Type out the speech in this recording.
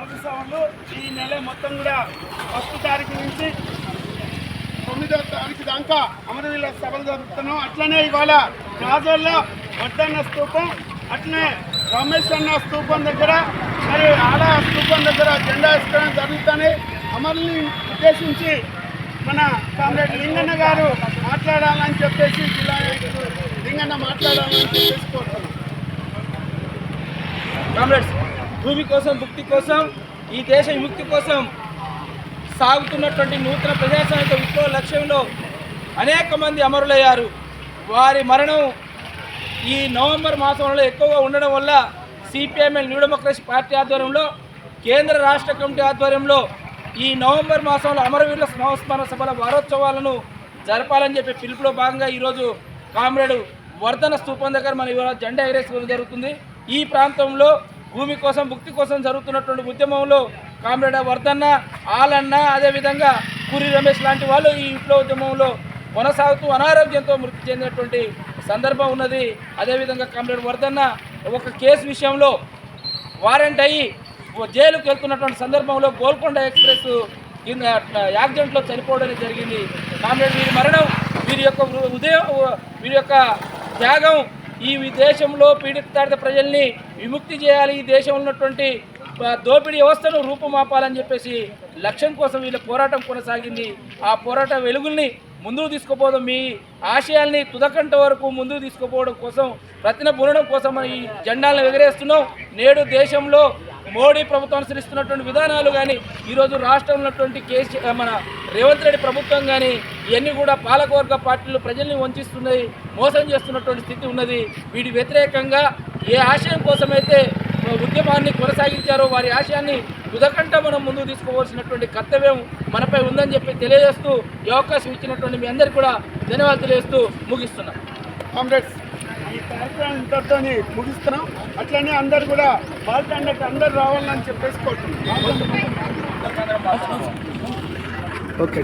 భారత సభలు ఈ నెల మొత్తం కూడా 1వ తారీఖు నుంచి 9వ తారీఖు దాకా అమరవీరుల సభలు జరుపుతున్నాం. అట్లనే ఇవాళ రాజోల్లో వడ్డన్న స్తూపం, అట్లనే రమేష్ అన్న స్తూపం దగ్గర మరి ఆడ స్తూపం దగ్గర జెండా వేసుకోవడం జరుగుతుంది. అమరుల్ని ఉద్దేశించి మన కామ్రేడ్ లింగన్న గారు మాట్లాడాలని చెప్పేసి జిల్లా నాయకుడు లింగన్న మాట్లాడాలని చెప్పేసి కోరుతున్నాం. కామ్రేడ్స్, భూమి కోసం, భుక్తి కోసం, ఈ దేశ విముక్తి కోసం సాగుతున్నటువంటి నూతన ప్రజాస్వామిక విప్లవ లక్ష్యంలో అనేక మంది అమరులయ్యారు. వారి మరణం ఈ నవంబర్ మాసంలో ఎక్కువగా ఉండడం వల్ల సిపిఎంఎల్ న్యూ డెమోక్రసీ పార్టీ ఆధ్వర్యంలో, కేంద్ర రాష్ట్ర కమిటీ ఆధ్వర్యంలో ఈ నవంబర్ మాసంలో అమరవీరుల సంస్మరణ సభల వారోత్సవాలను జరపాలని చెప్పి పిలుపులో భాగంగా ఈరోజు కామ్రేడ్ వర్ధన స్తూపం దగ్గర మన ఇవాళ జెండా ఎగరేసుకోవడం జరుగుతుంది. ఈ ప్రాంతంలో భూమి కోసం, భుక్తి కోసం జరుగుతున్నటువంటి ఉద్యమంలో కామ్రేడ్ వర్ధన్న, ఆలన్న, అదేవిధంగా పూరి రమేష్ లాంటి వాళ్ళు ఈ విప్లవ ఉద్యమంలో కొనసాగుతూ అనారోగ్యంతో మృతి చెందినటువంటి సందర్భం ఉన్నది. అదేవిధంగా కామ్రేడ్ వర్ధన్న ఒక కేసు విషయంలో వారెంట్ అయ్యి జైలుకు వెళ్తున్నటువంటి సందర్భంలో గోల్కొండ ఎక్స్ప్రెస్ యాక్సిడెంట్లో చనిపోవడం జరిగింది. కామ్రేడ్ వీరి మరణం, వీరి యొక్క త్యాగం ఈ దేశంలో పీడిత ప్రజల్ని విముక్తి చేయాలి, ఈ దేశంలో ఉన్నటువంటి దోపిడీ వ్యవస్థను రూపుమాపాలని చెప్పేసి లక్ష్యం కోసం వీళ్ళ పోరాటం కొనసాగింది. ఆ పోరాట వెలుగుల్ని ముందుకు తీసుకుపోవడం, మీ ఆశయాల్ని తుదకంట వరకు ముందుకు తీసుకుపోవడం కోసం, ప్రతిన బునడం కోసం మనం ఈ జెండాలను ఎగరేస్తున్నాం. నేడు దేశంలో మోడీ ప్రభుత్వం అనుసరిస్తున్నటువంటి విధానాలు కానీ, ఈరోజు రాష్ట్రంలో ఉన్నటువంటి మన రేవంత్ రెడ్డి ప్రభుత్వం కానీ, ఇవన్నీ కూడా పాలకవర్గ పార్టీలు ప్రజల్ని వంచిస్తున్నాయి, మోసం చేస్తున్నటువంటి స్థితి ఉన్నది. వీటి వ్యతిరేకంగా ఏ ఆశయం కోసమైతే ఉద్యమాన్ని కొనసాగించారో వారి ఆశయాన్ని తుదకంట మనం ముందుకు తీసుకోవాల్సినటువంటి కర్తవ్యం మనపై ఉందని చెప్పి తెలియజేస్తూ ఈ అవకాశం ఇచ్చినటువంటి మీ అందరికీ కూడా ధన్యవాదాలు తెలియజేస్తూ ముగిస్తున్నాం. కామ్రేడ్స్, ఈ కార్యక్రమం ఇంతటితో ముగిస్తున్నాం. అట్లనే అందరు కూడా బాల్కండకి అందరు రావాలని చెప్పేసి కోరుతున్నాం. ఓకే.